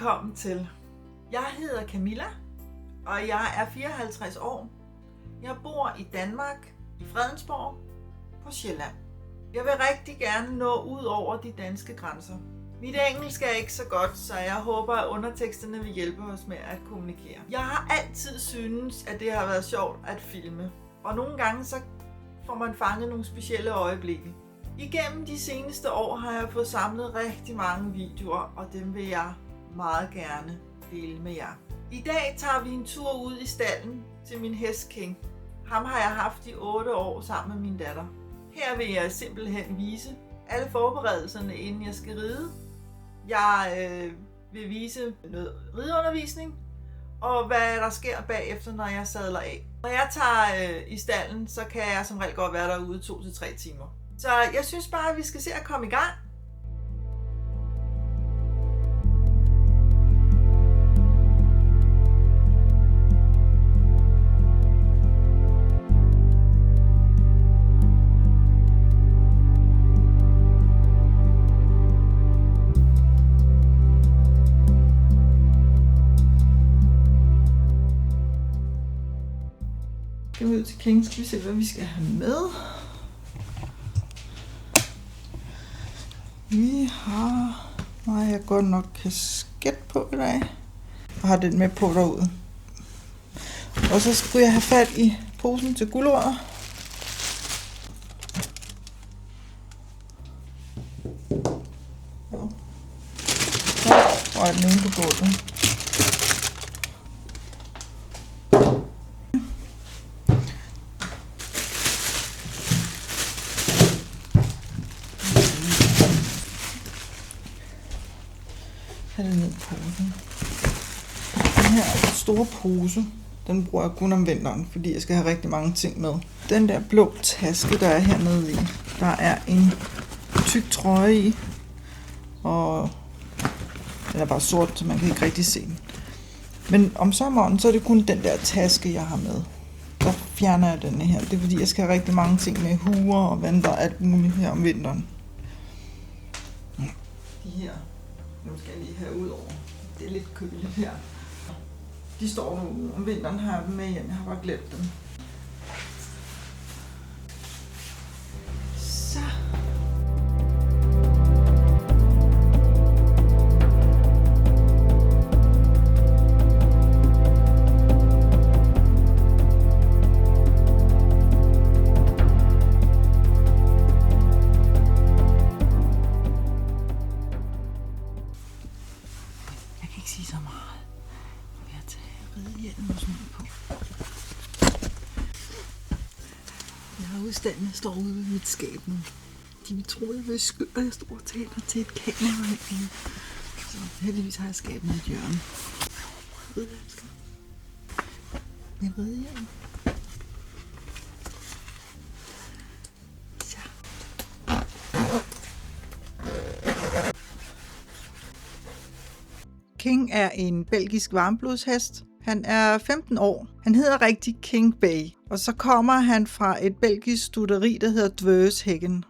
velkommen til. Jeg hedder Camilla, og jeg er 54 år. Jeg bor i Danmark, i Fredensborg, på Sjælland. Jeg vil rigtig gerne nå ud over de danske grænser. Mit engelsk er ikke så godt, så jeg håber, at underteksterne vil hjælpe os med at kommunikere. Jeg har altid syntes, at det har været sjovt at filme. Og nogle gange så får man fanget nogle specielle øjeblikke. Igennem de seneste år har jeg fået samlet rigtig mange videoer, og dem vil jeg meget gerne dele med jer. I dag tager vi en tur ud i stalden til min hest King. Ham har jeg haft i 8 år sammen med min datter. Her vil jeg simpelthen vise alle forberedelserne, inden jeg skal ride. Jeg vil vise noget rideundervisning, og hvad der sker bagefter, når jeg sadler af. Når jeg tager i stalden, så kan jeg som regel godt være derude 2-3 timer. Så jeg synes bare, at vi skal se at komme i gang. Skal vi ud til King, skal vi se, hvad vi skal have med. Vi har... Nej, jeg har godt nok kasket på i dag. Og har den med på derude. Og så skulle jeg have fat i posen til gulerødder. Så røg den inde på gulvet. Have det ned i posen. Den her store pose, den bruger jeg kun om vinteren, fordi jeg skal have rigtig mange ting med. Den der blå taske, der er hernede i, der er en tyk trøje i, og den er bare sort, så man kan ikke rigtig se den. Men om sommeren, så er det kun den der taske, jeg har med. Der fjerner jeg denne her. Det er fordi, jeg skal have rigtig mange ting med, huer og vanter og alt muligt her om vinteren. De her. Nu skal jeg lige have ud over. Det er lidt køligt her. De står nu om vinteren, har jeg dem med hjem. Jeg har bare glemt dem. Så. Sige så meget. Jeg vil tage ridehjelmen og sådan på. Jeg har udstanden, jeg står ude ved mit skab nu. De vil tro, jeg vil skøre, jeg står og taler til et kamera. Så heldigvis har jeg skabet med et hjørne. Ridehjelm. Med ridehjelm. King er en belgisk varmblodshest. Han er 15 år. Han hedder rigtig King Bay, og så kommer han fra et belgisk stutteri, der hedder Dvøsheggen.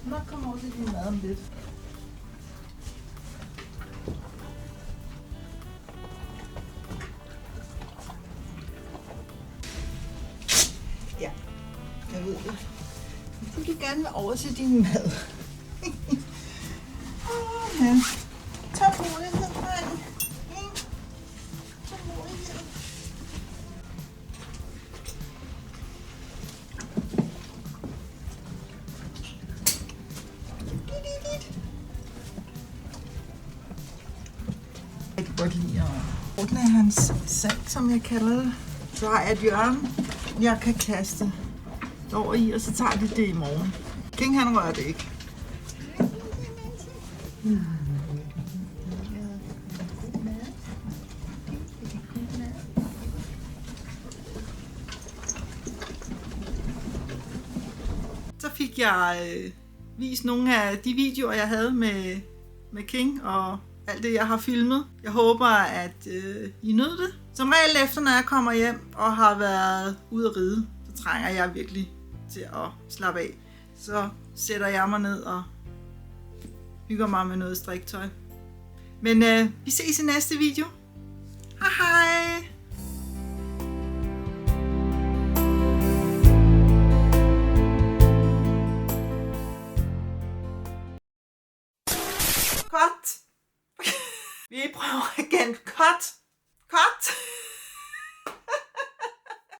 nok komme over til din mad om lidt. Ja, jeg ved det. Du vil gerne over til din mad. Ja. Tålmodighed, dreng. Tålmodighed. Jeg kan godt lide at ordne hans sand, som jeg kalder det. Så har jeg et hjørne, jeg kan kaste over i, og så tager de det i morgen. King, han rører det ikke. Så fik jeg vist nogle af de videoer, jeg havde med King og alt det, jeg har filmet. Jeg håber, at I nød det. Som regel efter, når jeg kommer hjem og har været ude at ride, så trænger jeg virkelig til at slappe af. Så sætter jeg mig ned og hygger mig med noget striktøj. Men vi ses i næste video. Hej hej! Cut! Vi prøver igen. Cut! Cut!